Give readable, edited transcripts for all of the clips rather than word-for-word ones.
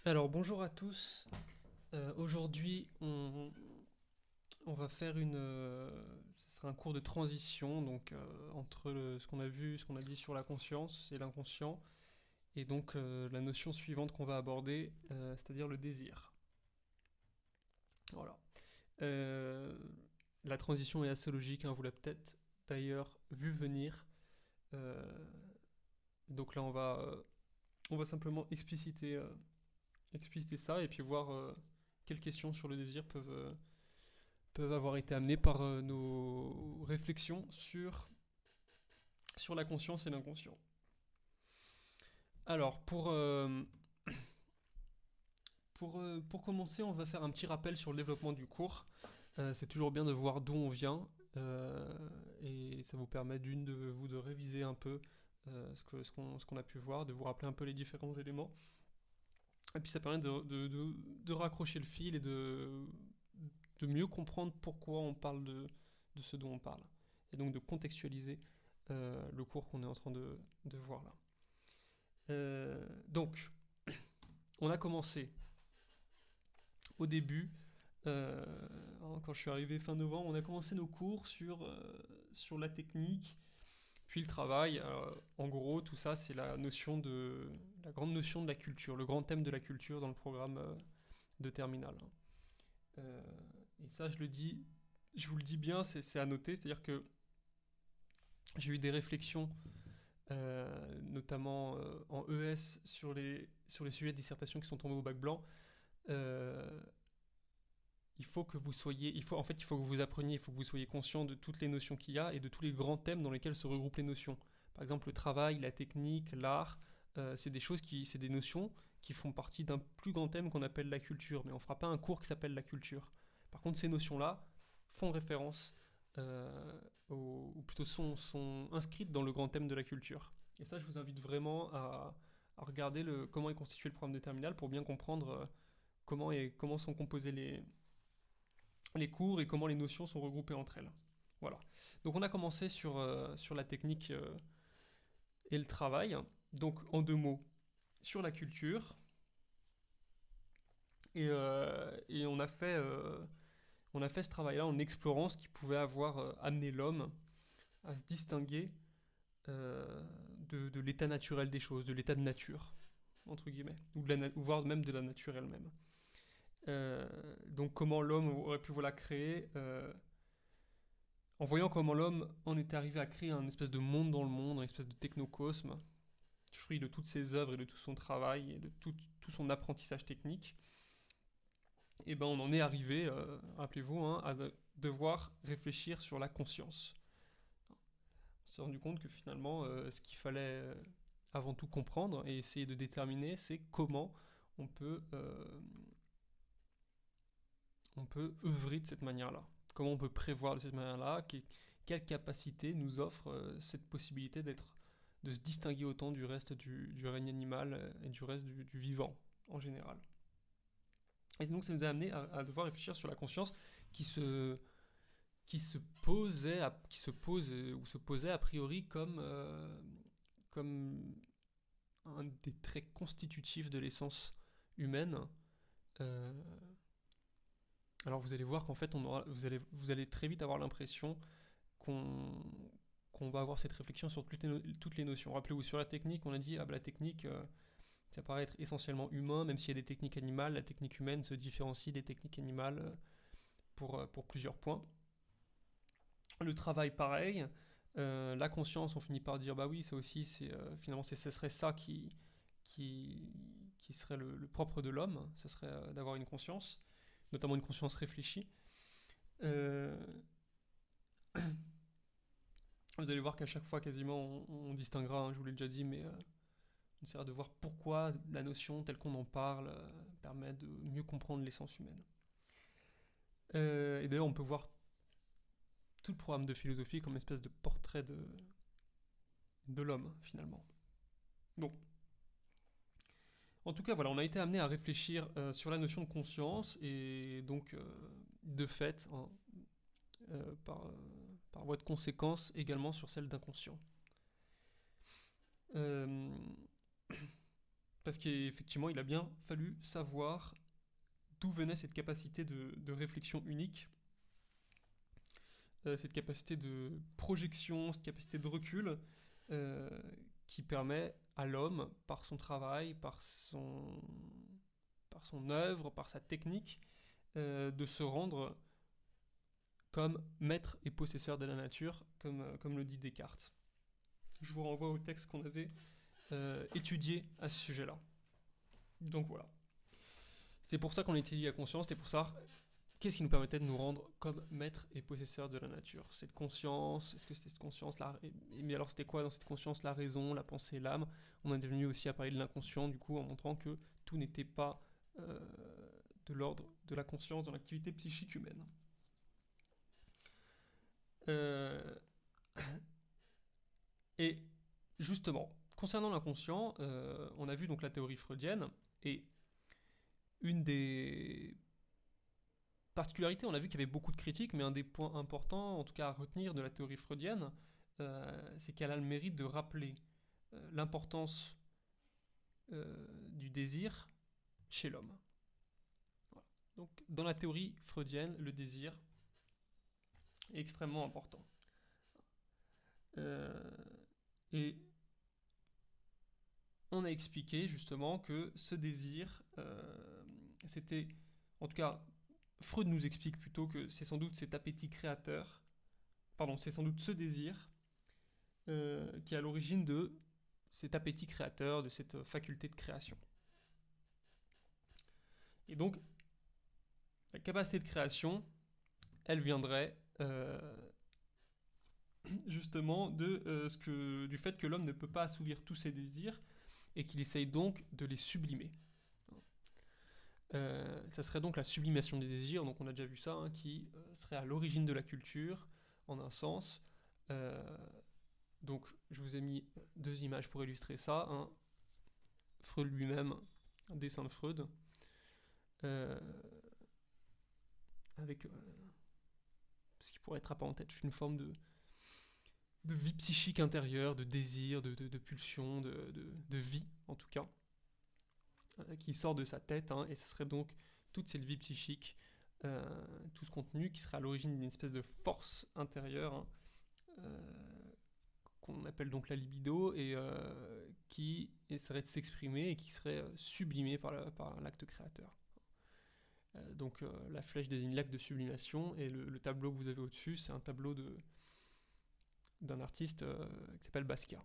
Alors bonjour à tous. Aujourd'hui, on va faire ce sera un cours de transition donc entre ce qu'on a vu, ce qu'on a dit sur la conscience et l'inconscient, et donc la notion suivante qu'on va aborder, c'est-à-dire le désir. Voilà. Euh, la transition est assez logique, hein, vous l'avez peut-être d'ailleurs vu venir. Euh, donc là, on va simplement expliciter ça et puis voir quelles questions sur le désir peuvent avoir été amenées par nos réflexions sur la conscience et l'inconscient. Alors, pour commencer, on va faire un petit rappel sur le développement du cours. C'est toujours bien de voir d'où on vient, et ça vous permet de réviser un peu ce qu'on a pu voir, de vous rappeler un peu les différents éléments. Et puis ça permet de raccrocher le fil et de mieux comprendre pourquoi on parle de ce dont on parle. Et donc de contextualiser le cours qu'on est en train de voir là. Donc, on a commencé au début, euh, quand je suis arrivé fin novembre, on a commencé nos cours sur la technique, puis le travail. En gros, tout ça, c'est la grande notion de la culture, le grand thème de la culture dans le programme de terminale. Euh, et ça, je vous le dis bien, c'est à noter, c'est-à-dire que j'ai eu des réflexions, notamment en ES, sur les sujets de dissertation qui sont tombés au bac blanc. Euh, il faut que vous soyez, il faut que vous appreniez, il faut que vous soyez conscient de toutes les notions qu'il y a et de tous les grands thèmes dans lesquels se regroupent les notions. Par exemple, le travail, la technique, l'art, c'est des notions qui font partie d'un plus grand thème qu'on appelle la culture, mais on ne fera pas un cours qui s'appelle la culture. Par contre, ces notions-là font référence, ou plutôt sont inscrites dans le grand thème de la culture. Et ça, je vous invite vraiment à regarder comment est constitué le programme de terminale pour bien comprendre comment sont composés les cours et comment les notions sont regroupées entre elles. Voilà. Donc on a commencé sur la technique et le travail. Donc en deux mots, sur la culture. Et on a fait ce travail-là en explorant ce qui pouvait avoir amené l'homme à se distinguer de l'état naturel des choses, de l'état de nature, entre guillemets, ou voire même de la nature elle-même. Donc comment l'homme aurait pu créer, en voyant comment l'homme en était arrivé à créer un espèce de monde dans le monde, un espèce de technocosme, fruit de toutes ses œuvres et de tout son travail et de tout son apprentissage technique, et ben on en est arrivé, rappelez-vous, hein, à devoir réfléchir sur la conscience. On s'est rendu compte que finalement, ce qu'il fallait avant tout comprendre et essayer de déterminer, c'est comment on peut, euh, on peut œuvrer de cette manière-là. Comment on peut prévoir de cette manière-là, quelle capacité nous offre cette possibilité de se distinguer autant du reste du règne animal et du reste du vivant en général. Et donc ça nous a amené à devoir réfléchir sur la conscience qui se, qui se pose ou se posait a priori comme un des traits constitutifs de l'essence humaine. Euh, alors vous allez voir qu'en fait vous allez très vite avoir l'impression qu'on qu'on va avoir cette réflexion sur toutes les notions. Rappelez-vous, sur la technique, on a dit, ah bah, la technique, ça paraît être essentiellement humain, même s'il y a des techniques animales, la technique humaine se différencie des techniques animales pour plusieurs points. Le travail, pareil. La conscience, on finit par dire, bah oui, ça aussi, finalement, ce serait ça qui, qui serait le propre de l'homme, ce serait d'avoir une conscience, notamment une conscience réfléchie. Euh, Vous allez voir qu'à chaque fois, quasiment, on distinguera, hein, je vous l'ai déjà dit, mais on essaiera de voir pourquoi la notion telle qu'on en parle permet de mieux comprendre l'essence humaine. Et d'ailleurs, on peut voir tout le programme de philosophie comme une espèce de portrait de l'homme, finalement. Bon. En tout cas, voilà, on a été amené à réfléchir sur la notion de conscience et donc, de fait, hein, par voie de conséquence, également sur celle d'inconscient. Euh, Parce qu'effectivement, il a bien fallu savoir d'où venait cette capacité de réflexion unique, cette capacité de projection, cette capacité de recul, euh, qui permet à l'homme, par son travail, par son œuvre, par sa technique, de se rendre comme maître et possesseur de la nature, comme le dit Descartes. Je vous renvoie au texte qu'on avait étudié à ce sujet-là. Donc voilà. C'est pour ça qu'on étudie la conscience, c'est pour ça qu'est-ce qui nous permettait de nous rendre comme maître et possesseur de la nature. Cette conscience, est-ce que c'était cette conscience là, mais alors c'était quoi dans cette conscience? La raison, la pensée, l'âme. On est devenu aussi à parler de l'inconscient, du coup, en montrant que tout n'était pas de l'ordre de la conscience dans l'activité psychique humaine. Et justement, concernant l'inconscient, on a vu donc la théorie freudienne, et une des particularités, on a vu qu'il y avait beaucoup de critiques, mais un des points importants, en tout cas à retenir de la théorie freudienne, c'est qu'elle a le mérite de rappeler l'importance du désir chez l'homme. Voilà. Donc, dans la théorie freudienne, le désir est extrêmement important. Et on a expliqué justement que ce désir, c'était, en tout cas, Freud nous explique plutôt que c'est sans doute cet appétit créateur, c'est sans doute ce désir qui est à l'origine de cet appétit créateur, de cette faculté de création. Et donc, la capacité de création, elle viendrait justement du fait que l'homme ne peut pas assouvir tous ses désirs et qu'il essaye donc de les sublimer. Ça serait donc la sublimation des désirs, donc on a déjà vu ça, qui serait à l'origine de la culture, en un sens. Donc je vous ai mis 2 images pour illustrer ça. Freud lui-même, un dessin de Freud, avec ce qui pourrait être apparenté à une forme de vie psychique intérieure, de désir, de pulsion, de vie en tout cas, qui sort de sa tête, et ce serait donc toute cette vie psychique, tout ce contenu qui serait à l'origine d'une espèce de force intérieure, qu'on appelle donc la libido, et qui essaierait de s'exprimer et qui serait sublimée par l'acte créateur. Donc la flèche désigne l'acte de sublimation, et le tableau que vous avez au-dessus, c'est un tableau d'un artiste qui s'appelle Basquiat,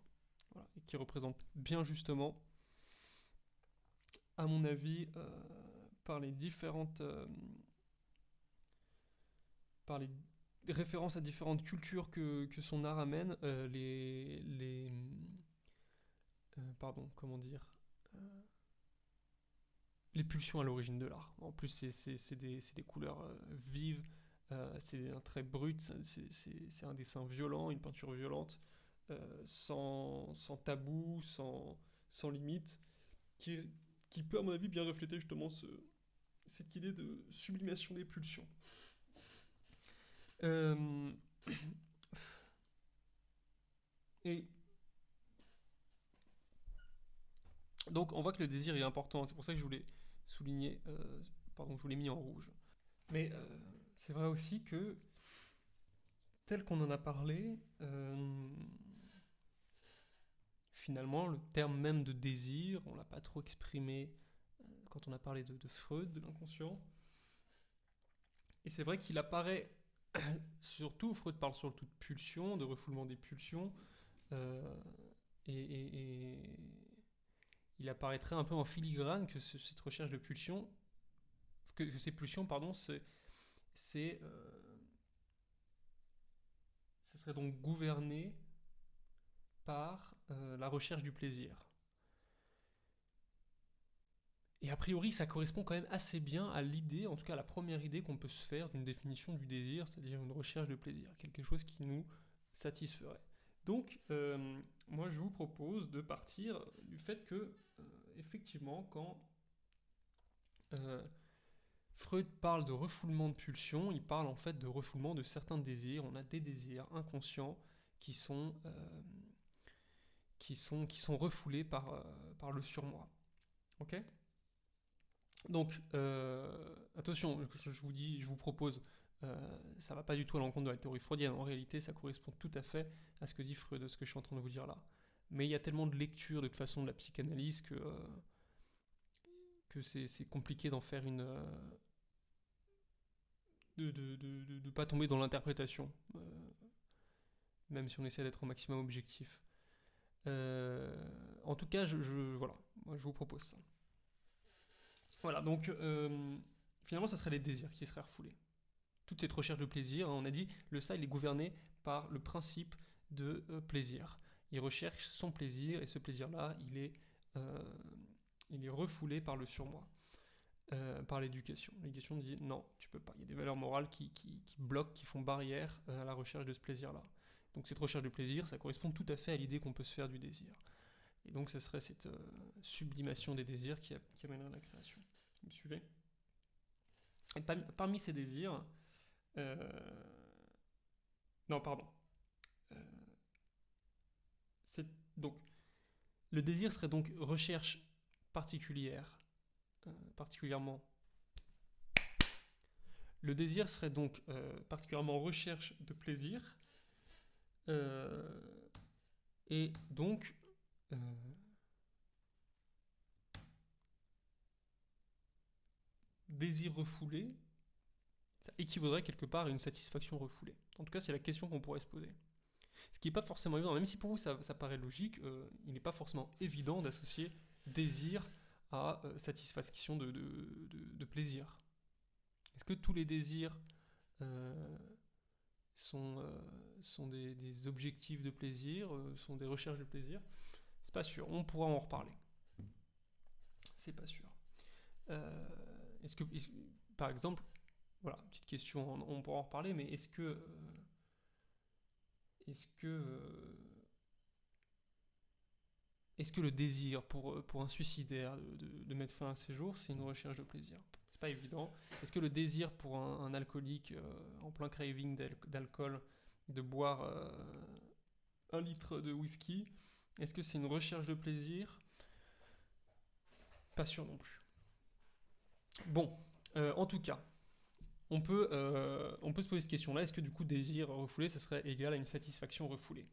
voilà, et qui représente bien justement, à mon avis, par les références à différentes cultures que son art amène, les pulsions à l'origine de l'art. En plus, c'est des couleurs vives, c'est un trait brut, c'est un dessin violent, une peinture violente, sans tabou, sans limite, qui peut, à mon avis, bien refléter justement cette idée de sublimation des pulsions. Et donc, on voit que le désir est important, c'est pour ça que je voulais souligner, je vous l'ai mis en rouge. Mais c'est vrai aussi que, tel qu'on en a parlé, finalement, le terme même de désir, on ne l'a pas trop exprimé quand on a parlé de Freud, de l'inconscient. Et c'est vrai qu'il apparaît, surtout, Freud parle surtout de pulsion, de refoulement des pulsions, et il apparaîtrait un peu en filigrane que cette recherche de pulsion, que ces pulsions, ça serait donc gouverné par la recherche du plaisir. Et a priori, ça correspond quand même assez bien à l'idée, en tout cas à la première idée qu'on peut se faire d'une définition du désir, c'est-à-dire une recherche de plaisir, quelque chose qui nous satisferait. Donc, moi je vous propose de partir du fait que, effectivement, quand Freud parle de refoulement de pulsions, il parle en fait de refoulement de certains désirs. On a des désirs inconscients qui sont refoulés par le surmoi. Ok. Donc, attention, je vous propose, ça va pas du tout à l'encontre de la théorie freudienne. En réalité, ça correspond tout à fait à ce que dit Freud, ce que je suis en train de vous dire là. Mais il y a tellement de lectures de toute façon de la psychanalyse que c'est compliqué d'en faire une. De pas tomber dans l'interprétation, même si on essaie d'être au maximum objectif. En tout cas, voilà, moi je vous propose ça. Voilà, donc finalement, ça serait les désirs qui seraient refoulés. Toute cette recherche de plaisir, hein, on a dit, le ça, il est gouverné par le principe de plaisir. Il recherche son plaisir, et ce plaisir-là, il est refoulé par le surmoi, par l'éducation. L'éducation dit non, tu peux pas. Il y a des valeurs morales qui bloquent, qui font barrière à la recherche de ce plaisir-là. Donc cette recherche de plaisir, ça correspond tout à fait à l'idée qu'on peut se faire du désir. Et donc ce serait cette sublimation des désirs qui amènerait à la création. Vous me suivez? Et parmi ces désirs... non, pardon. Euh, donc, le désir serait donc recherche particulière, particulièrement. Le désir serait donc particulièrement recherche de plaisir, et donc désir refoulé, ça équivaudrait quelque part à une satisfaction refoulée. En tout cas, c'est la question qu'on pourrait se poser. Ce qui n'est pas forcément évident, même si pour vous ça paraît logique, il n'est pas forcément évident d'associer désir à satisfaction de plaisir. Est-ce que tous les désirs sont des objectifs de plaisir, sont des recherches de plaisir? C'est pas sûr, on pourra en reparler. C'est pas sûr. Par exemple, voilà, petite question, on pourra en reparler, mais est-ce que le désir pour un suicidaire de mettre fin à ses jours, c'est une recherche de plaisir? C'est pas évident. Est-ce que le désir pour un alcoolique en plein craving d'alcool, de boire 1 litre de whisky, est-ce que c'est une recherche de plaisir? Pas sûr non plus. Bon, en tout cas, on peut se poser cette question-là. Est-ce que du coup, désir refoulé, ça serait égal à une satisfaction refoulée?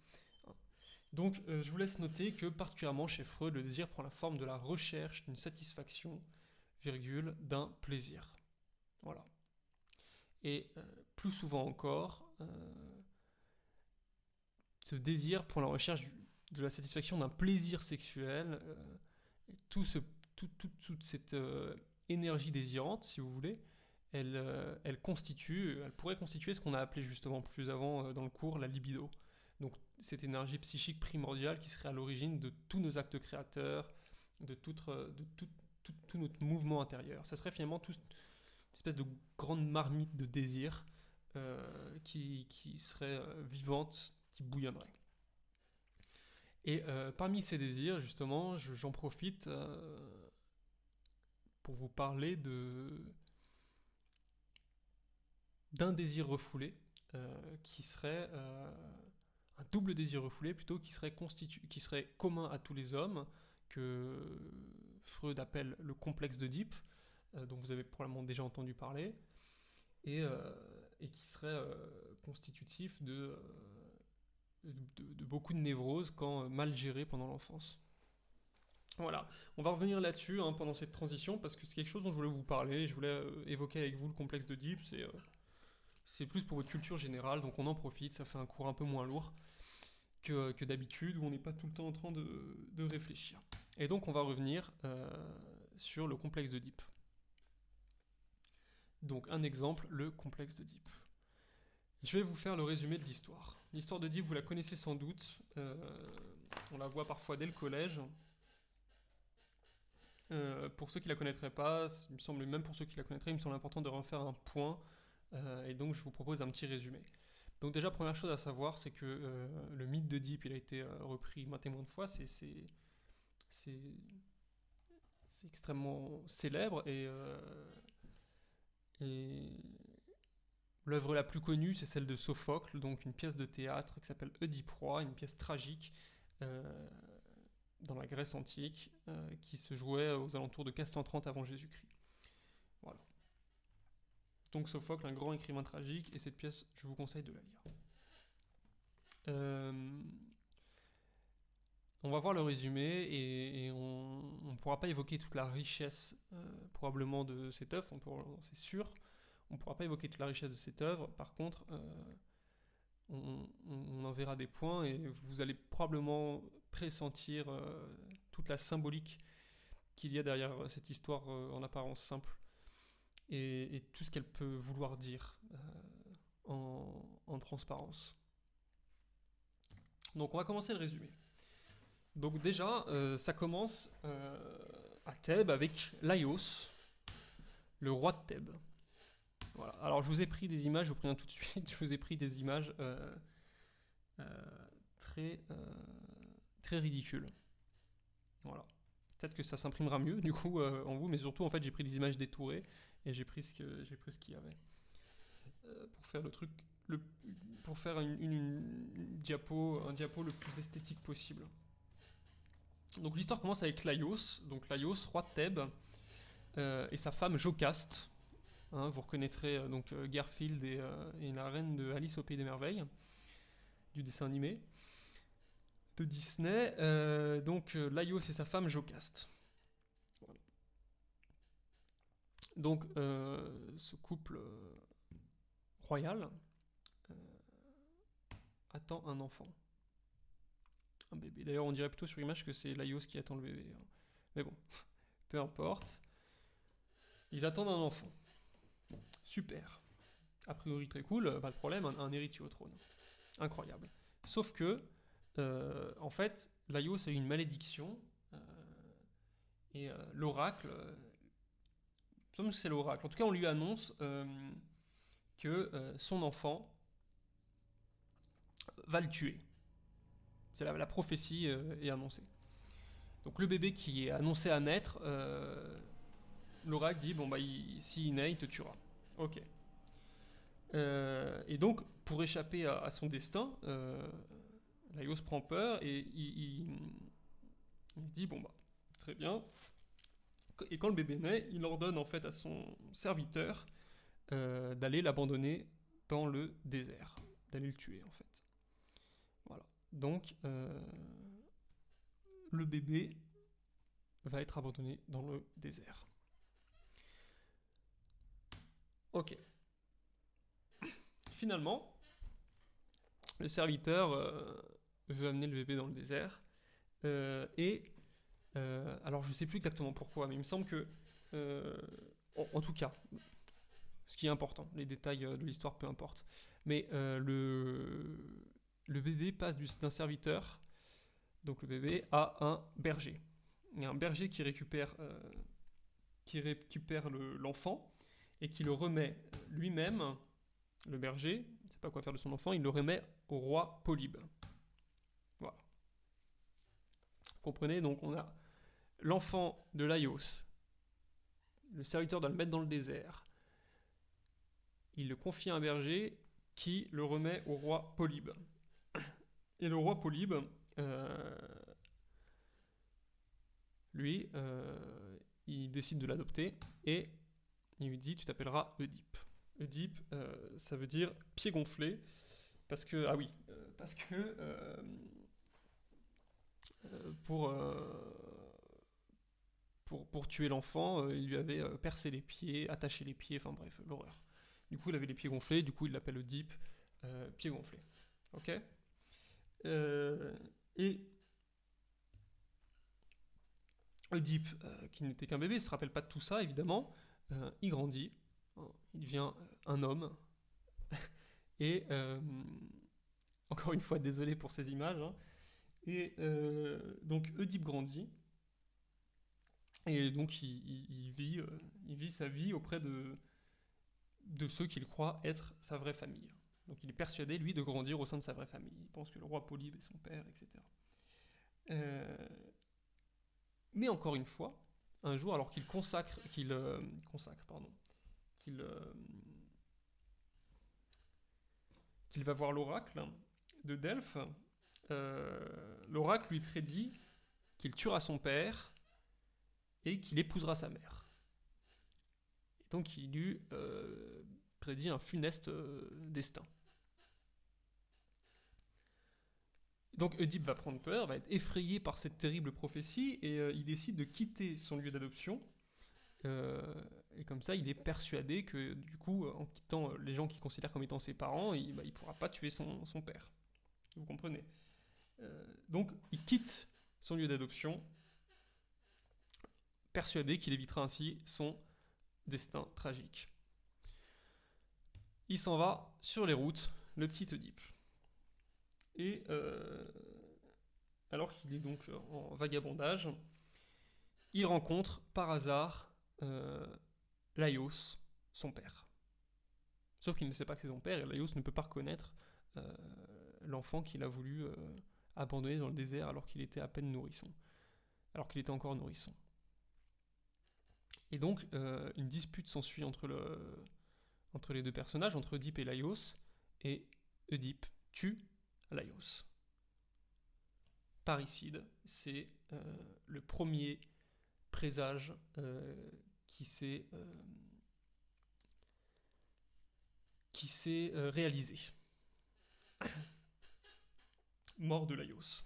Donc, je vous laisse noter que particulièrement chez Freud, le désir prend la forme de la recherche d'une satisfaction, virgule, d'un plaisir. Voilà. Et plus souvent encore, ce désir prend la recherche de la satisfaction d'un plaisir sexuel, toute cette énergie désirante, si vous voulez, elle pourrait constituer ce qu'on a appelé justement plus avant dans le cours la libido. Donc cette énergie psychique primordiale qui serait à l'origine de tous nos actes créateurs, de tout notre mouvement intérieur. Ça serait finalement une espèce de grande marmite de désir qui serait vivante, qui bouillonnerait. Et parmi ces désirs, justement, j'en profite pour vous parler d'un désir refoulé qui serait un double désir refoulé plutôt qui serait commun à tous les hommes, que Freud appelle le complexe d'Oedipe, dont vous avez probablement déjà entendu parler, et qui serait constitutif de beaucoup de névroses quand mal gérées pendant l'enfance. Voilà, on va revenir là-dessus pendant cette transition parce que c'est quelque chose dont je voulais vous parler, je voulais évoquer avec vous le complexe d'Oedipe, c'est plus pour votre culture générale, donc on en profite, ça fait un cours un peu moins lourd que d'habitude, où on n'est pas tout le temps en train de réfléchir. Et donc on va revenir sur le complexe d'Oedipe. Donc un exemple, le complexe d'Oedipe. Je vais vous faire le résumé de l'histoire. L'histoire d'Oedipe, vous la connaissez sans doute, on la voit parfois dès le collège. Pour ceux qui ne la connaîtraient pas, il me semble, même pour ceux qui la connaîtraient, il me semble important de refaire un point, et donc je vous propose un petit résumé. Donc déjà, première chose à savoir, c'est que le mythe d'Oedipe, il a été repris maintes et maintes fois, c'est extrêmement célèbre, et l'œuvre la plus connue, c'est celle de Sophocle, donc une pièce de théâtre qui s'appelle Oedipe Roi, une pièce tragique, dans la Grèce antique, qui se jouait aux alentours de 430 avant Jésus-Christ. Voilà. Donc Sophocle, un grand écrivain tragique, et cette pièce, je vous conseille de la lire. On va voir le résumé, et on ne pourra pas évoquer toute la richesse probablement de cette œuvre, c'est sûr. On ne pourra pas évoquer toute la richesse de cette œuvre. Par contre, on en verra des points, et vous allez probablement pressentir toute la symbolique qu'il y a derrière cette histoire en apparence simple, et tout ce qu'elle peut vouloir dire en transparence. Donc on va commencer le résumé. Donc déjà, ça commence à Thèbes avec Laïos, le roi de Thèbes. Voilà. Alors je vous ai pris des images, je vous préviens tout de suite, je vous ai pris des images très ridicules. Voilà. Peut-être que ça s'imprimera mieux du coup en vous, mais surtout en fait j'ai pris des images détourées et j'ai pris ce qu'il y avait pour faire le truc, pour faire un diapo le plus esthétique possible. Donc l'histoire commence avec Laïos, roi de Thèbes, et sa femme Jocaste. Hein, vous reconnaîtrez donc Garfield et la reine de Alice au Pays des Merveilles, du dessin animé de Disney. Donc Laïos et sa femme Jocaste. Voilà. Donc ce couple royal attend un enfant. Un bébé. D'ailleurs, on dirait plutôt sur l'image que c'est Laïos qui attend le bébé. Mais bon, peu importe. Ils attendent un enfant. Super. A priori très cool, pas de problème, un héritier au trône. Incroyable. Sauf que, en fait, Laïos a eu une malédiction, et l'oracle, il me semble que c'est l'oracle, en tout cas on lui annonce que son enfant va le tuer. C'est la prophétie est annoncée. Donc le bébé qui est annoncé à naître, l'oracle dit, bon bah s'il naît, il te tuera. Ok. Et donc, pour échapper à son destin, Laïos prend peur et il se dit, bon bah, très bien. Et quand le bébé naît, il ordonne en fait à son serviteur d'aller l'abandonner dans le désert, d'aller le tuer en fait. Voilà. Donc, le bébé va être abandonné dans le désert. Ok. Finalement, le serviteur veut amener le bébé dans le désert, alors je ne sais plus exactement pourquoi, mais il me semble que, en tout cas, ce qui est important, les détails de l'histoire, peu importe, mais le bébé passe d'un serviteur, donc le bébé, à un berger. Il y a un berger qui récupère l'enfant et qui le remet lui-même, le berger, il ne sait pas quoi faire de son enfant, il le remet au roi Polybe. Voilà. Vous comprenez, donc on a l'enfant de Laïos, le serviteur doit le mettre dans le désert, il le confie à un berger qui le remet au roi Polybe. Et le roi Polybe, lui, il décide de l'adopter et il lui dit, tu t'appelleras Oedipe. Oedipe, ça veut dire pied gonflé, parce que, pour tuer l'enfant, il lui avait percé les pieds, attaché les pieds, enfin bref, l'horreur. Du coup, il avait les pieds gonflés, du coup, il l'appelle Oedipe, pied gonflé. Ok. Et Oedipe, qui n'était qu'un bébé, ne se rappelle pas de tout ça, évidemment, il grandit, il devient un homme, et encore une fois, désolé pour ces images, hein, et donc Oedipe grandit, et donc il vit sa vie auprès de ceux qu'il croit être sa vraie famille. Donc il est persuadé, lui, de grandir au sein de sa vraie famille. Il pense que le roi Polybe est son père, etc. Mais encore une fois, un jour, alors qu'il va voir l'oracle de Delphes, l'oracle lui prédit qu'il tuera son père et qu'il épousera sa mère. Et donc il lui prédit un funeste destin. Donc Oedipe va prendre peur, va être effrayé par cette terrible prophétie, et il décide de quitter son lieu d'adoption. Et comme ça, il est persuadé que, du coup, en quittant les gens qu'il considère comme étant ses parents, il ne pourra pas tuer son père. Vous comprenez ? Donc, il quitte son lieu d'adoption, persuadé qu'il évitera ainsi son destin tragique. Il s'en va sur les routes, le petit Oedipe. Et alors qu'il est donc en vagabondage, il rencontre par hasard Laios, son père. Sauf qu'il ne sait pas que c'est son père, et Laios ne peut pas reconnaître l'enfant qu'il a voulu abandonner dans le désert alors qu'il était à peine nourrisson. Alors qu'il était encore nourrisson. Et donc, une dispute s'ensuit entre les deux personnages, entre Oedipe et Laios, et Oedipe tue Laios. Parricide, c'est le premier présage qui s'est réalisé. Mort de Laios.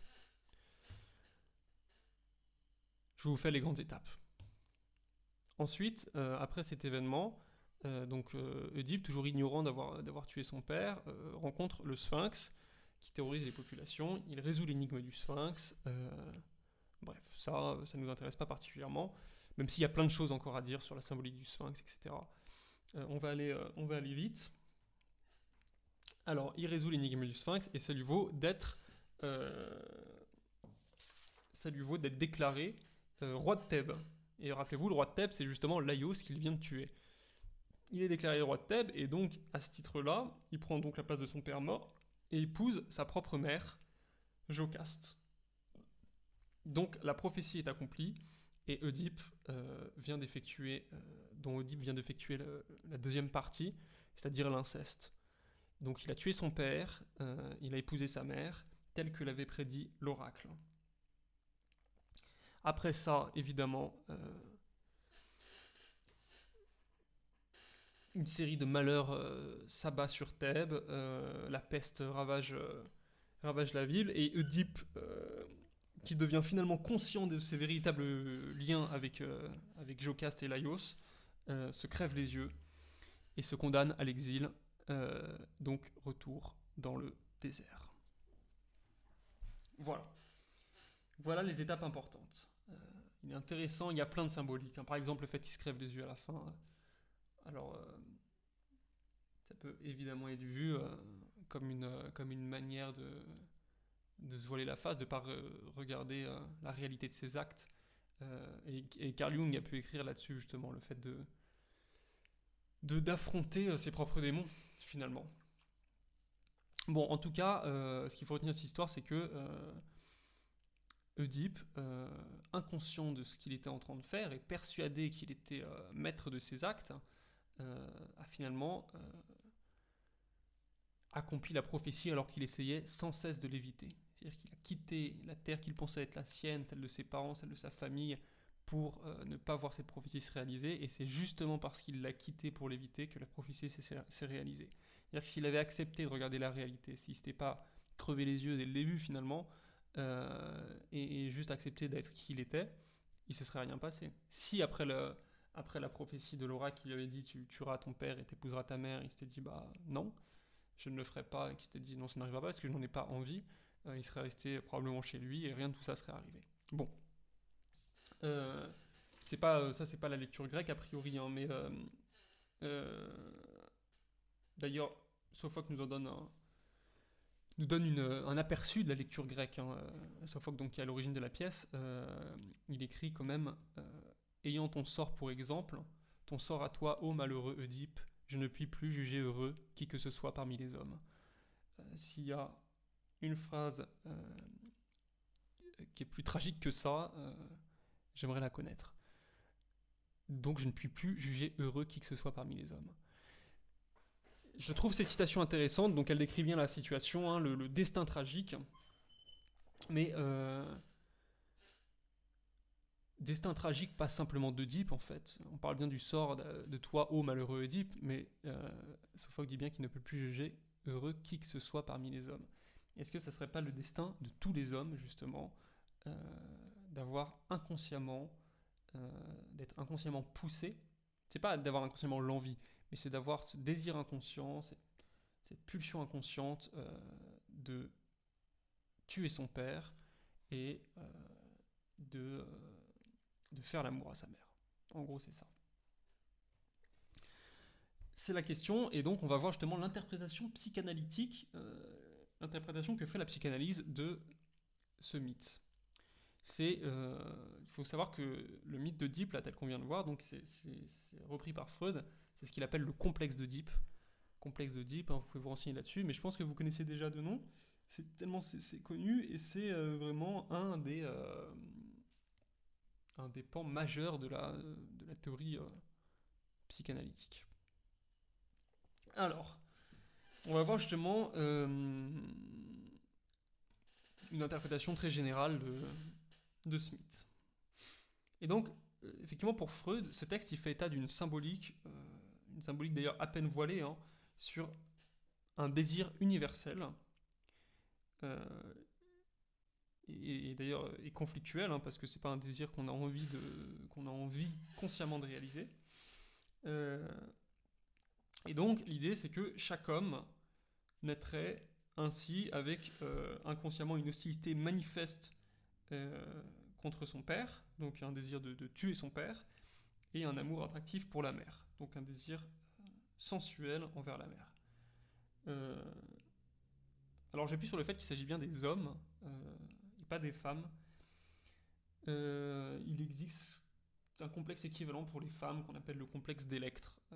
Je vous fais les grandes étapes. Ensuite, après cet événement, Oedipe, toujours ignorant d'avoir tué son père, rencontre le Sphinx, qui terrorise les populations. Il résout l'énigme du Sphinx. Bref, ça ne nous intéresse pas particulièrement, même s'il y a plein de choses encore à dire sur la symbolique du Sphinx, etc. On va aller vite. Alors, il résout l'énigme du Sphinx, et ça lui vaut d'être déclaré roi de Thèbes. Et rappelez-vous, le roi de Thèbes, c'est justement Laios qu'il vient de tuer. Il est déclaré roi de Thèbes, et donc, à ce titre-là, il prend donc la place de son père mort, et épouse sa propre mère, Jocaste. Donc, la prophétie est accomplie, et Oedipe vient d'effectuer la deuxième partie, c'est-à-dire l'inceste. Donc, il a tué son père, il a épousé sa mère, tel que l'avait prédit l'oracle. Après ça, évidemment, une série de malheurs s'abat sur Thèbes, la peste ravage la ville, et Oedipe, qui devient finalement conscient de ses véritables liens avec Jocaste et Laios, se crève les yeux et se condamne à l'exil, donc retour dans le désert. Voilà les étapes importantes. Il est intéressant, il y a plein de symboliques. Par exemple, le fait qu'il se crève les yeux à la fin. Alors, ça peut évidemment être vu comme une manière de se voiler la face, de ne pas regarder la réalité de ses actes. Et Carl Jung a pu écrire là-dessus, justement, le fait d'affronter ses propres démons, finalement. Bon, en tout cas, ce qu'il faut retenir de cette histoire, c'est que Oedipe, inconscient de ce qu'il était en train de faire et persuadé qu'il était maître de ses actes, a finalement accompli la prophétie alors qu'il essayait sans cesse de l'éviter. C'est-à-dire qu'il a quitté la terre qu'il pensait être la sienne, celle de ses parents, celle de sa famille, pour ne pas voir cette prophétie se réaliser, et c'est justement parce qu'il l'a quittée pour l'éviter que la prophétie s'est réalisée. C'est-à-dire que s'il avait accepté de regarder la réalité, s'il ne s'était pas crevé les yeux dès le début finalement, et juste accepté d'être qui il était, il ne se serait rien passé. Si après la prophétie de l'oracle qui lui avait dit tu tueras ton père et t'épouseras ta mère, il s'était dit non, je ne le ferai pas, et qu'il s'était dit non, ça n'arrivera pas parce que je n'en ai pas envie, il serait resté probablement chez lui et rien de tout ça serait arrivé. Bon. C'est pas la lecture grecque a priori, hein, mais d'ailleurs Sophocle nous donne un aperçu de la lecture grecque. Sophocle, donc, qui est à l'origine de la pièce, il écrit quand même ayant ton sort pour exemple, ton sort à toi, ô malheureux Oedipe, je ne puis plus juger heureux qui que ce soit parmi les hommes. S'il y a une phrase qui est plus tragique que ça, j'aimerais la connaître. Donc je ne puis plus juger heureux qui que ce soit parmi les hommes. Je trouve cette citation intéressante, donc elle décrit bien la situation, le destin tragique, mais destin tragique, pas simplement d'Oedipe en fait. On parle bien du sort de toi, ô malheureux Oedipe, mais Sophocle dit bien qu'il ne peut plus juger heureux qui que ce soit parmi les hommes. Est-ce que ça serait pas le destin de tous les hommes, justement, d'avoir inconsciemment, d'être inconsciemment poussé? C'est pas d'avoir inconsciemment l'envie, mais c'est d'avoir ce désir inconscient, cette pulsion inconsciente de tuer son père et de faire l'amour à sa mère. En gros, c'est ça. C'est la question, et donc on va voir justement l'interprétation psychanalytique, l'interprétation que fait la psychanalyse de ce mythe. Il faut savoir que le mythe d'Oedipe, là, tel qu'on vient de voir, donc c'est repris par Freud, c'est ce qu'il appelle le complexe d'Oedipe. Complexe d'Oedipe, hein, vous pouvez vous renseigner là-dessus, mais je pense que vous connaissez déjà de nom. C'est tellement c'est connu, et c'est vraiment un des pans majeurs de la théorie psychanalytique. Alors, on va voir justement une interprétation très générale de ce mythe. Et donc, effectivement, pour Freud, ce texte, il fait état d'une symbolique d'ailleurs à peine voilée, hein, sur un désir universel, et d'ailleurs est conflictuel, hein, parce que c'est pas un désir qu'on a envie consciemment de réaliser. Et donc, l'idée, c'est que chaque homme naîtrait ainsi avec inconsciemment une hostilité manifeste contre son père, donc un désir de tuer son père, et un amour attractif pour la mère, donc un désir sensuel envers la mère. Alors j'appuie sur le fait qu'il s'agit bien des hommes, et pas des femmes. Il existe un complexe équivalent pour les femmes qu'on appelle le complexe d'Électre, qui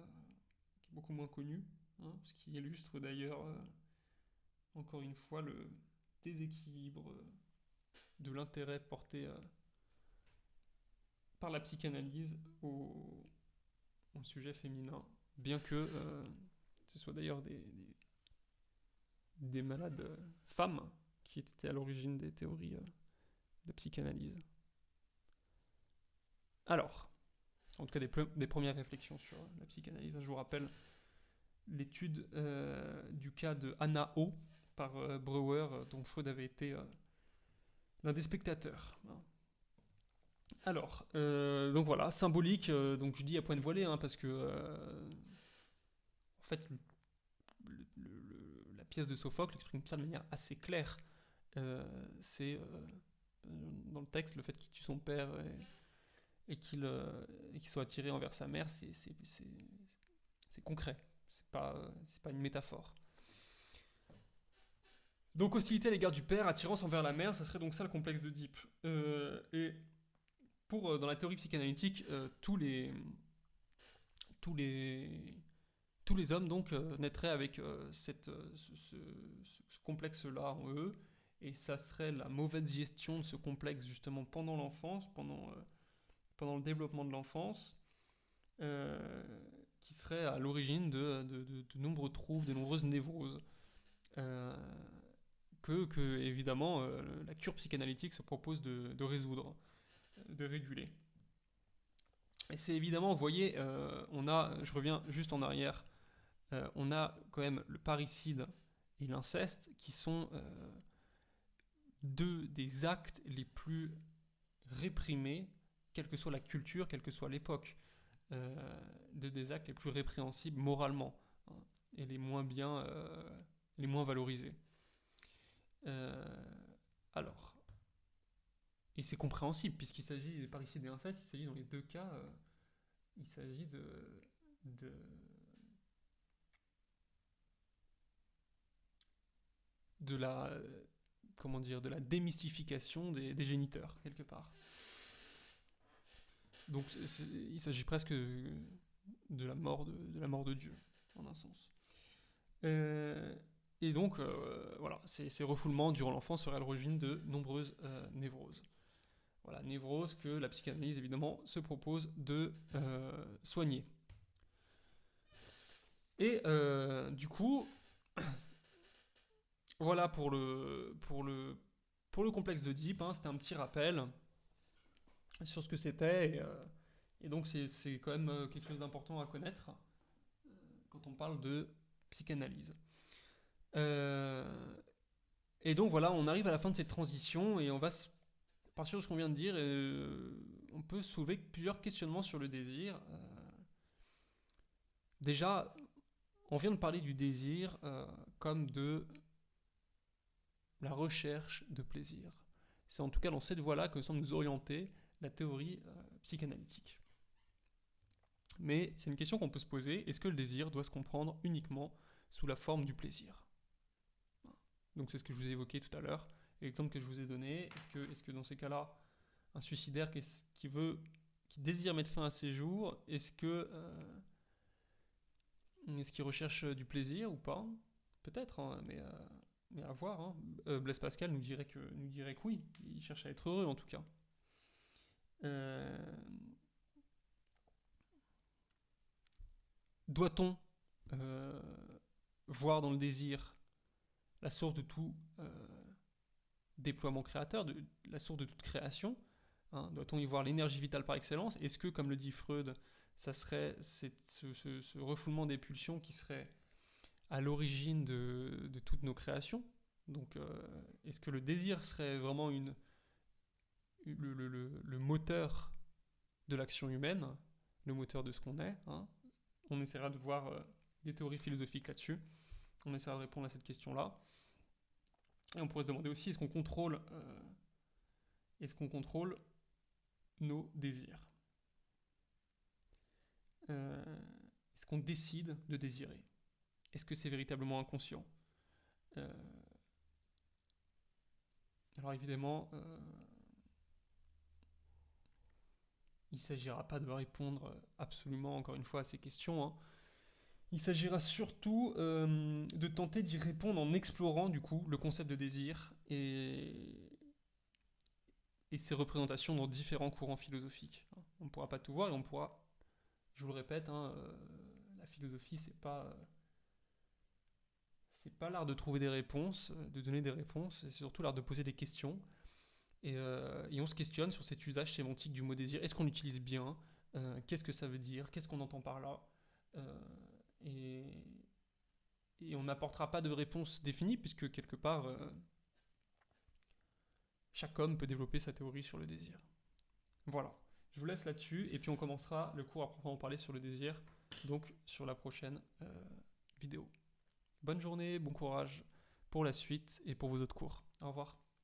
est beaucoup moins connu, hein, ce qui illustre d'ailleurs encore une fois le déséquilibre de l'intérêt porté par la psychanalyse au sujet féminin, bien que ce soit d'ailleurs des malades femmes qui étaient à l'origine des théories de psychanalyse. Alors, en tout cas des premières réflexions sur la psychanalyse. Je vous rappelle l'étude du cas de Anna O par Breuer, dont Freud avait été l'un des spectateurs. Alors, donc voilà, symbolique, donc je dis à pointe voilée, hein, parce que en fait, la pièce de Sophocle exprime ça de manière assez claire. C'est dans le texte, le fait qu'il tue son père et qu'il soit attiré envers sa mère, c'est concret, c'est pas une métaphore. Donc hostilité à l'égard du père, attirance envers la mère, ça serait donc ça le complexe d'Oedipe. Et dans la théorie psychanalytique, tous les hommes donc naîtraient avec ce complexe-là en eux, et ça serait la mauvaise gestion de ce complexe justement pendant l'enfance, pendant le développement de l'enfance, qui serait à l'origine de nombreux troubles, de nombreuses névroses, que évidemment la cure psychanalytique se propose de résoudre, de réguler. Et c'est évidemment, vous voyez, je reviens juste en arrière, on a quand même le parricide et l'inceste qui sont deux des actes les plus réprimés, quelle que soit la culture, quelle que soit l'époque, des actes les plus répréhensibles moralement, hein, et les moins valorisés. Alors, et c'est compréhensible, puisqu'il s'agit de parricide et d'inceste, il s'agit dans les deux cas, il s'agit de la démystification des géniteurs, quelque part. Donc il s'agit presque de la mort de Dieu, en un sens. Et donc, voilà, ces refoulements durant l'enfance seraient à l'origine de nombreuses névroses. Voilà, névroses que la psychanalyse, évidemment, se propose de soigner. Et du coup, voilà pour le complexe d'Oedipe, hein, c'était un petit rappel. sur ce que c'était. Et donc c'est quand même quelque chose d'important à connaître quand on parle de psychanalyse. Euh, et donc voilà, on arrive à la fin de cette transition et on va, à partir de ce qu'on vient de dire, on peut soulever plusieurs questionnements sur le désir. Déjà, on vient de parler du désir comme de la recherche de plaisir. C'est en tout cas dans cette voie-là que semble nous orienter la théorie psychanalytique. Mais c'est une question qu'on peut se poser, est-ce que le désir doit se comprendre uniquement sous la forme du plaisir? Donc c'est ce que je vous ai évoqué tout à l'heure, et l'exemple que je vous ai donné, est-ce que dans ces cas-là, un suicidaire qui désire mettre fin à ses jours, est-ce qu'il recherche du plaisir ou pas? Peut-être, hein, mais à voir. Hein. Blaise Pascal nous dirait que oui, il cherche à être heureux en tout cas. Doit-on voir dans le désir la source de tout déploiement créateur, la source de toute création, hein? Doit-on y voir l'énergie vitale par excellence? Est-ce que, comme le dit Freud, ça serait ce refoulement des pulsions qui serait à l'origine de toutes nos créations? Donc, est-ce que le désir serait vraiment le moteur de l'action humaine, le moteur de ce qu'on est, hein? On essaiera de voir des théories philosophiques là-dessus. On essaiera de répondre à cette question-là. Et on pourrait se demander aussi, est-ce qu'on contrôle nos désirs? Est-ce qu'on décide de désirer? Est-ce que c'est véritablement inconscient? Alors évidemment, il ne s'agira pas de répondre absolument, encore une fois, à ces questions, hein. Il s'agira surtout de tenter d'y répondre en explorant du coup le concept de désir et ses représentations dans différents courants philosophiques. On ne pourra pas tout voir et on pourra, je vous le répète, hein, la philosophie c'est pas l'art de trouver des réponses, de donner des réponses, c'est surtout l'art de poser des questions. Et on se questionne sur cet usage sémantique du mot désir. Est-ce qu'on l'utilise bien? Qu'est-ce que ça veut dire? Qu'est-ce qu'on entend par là? Et on n'apportera pas de réponse définie, puisque quelque part, chaque homme peut développer sa théorie sur le désir. Voilà, je vous laisse là-dessus, et puis on commencera le cours à proprement parler sur le désir, donc sur la prochaine vidéo. Bonne journée, bon courage pour la suite et pour vos autres cours. Au revoir.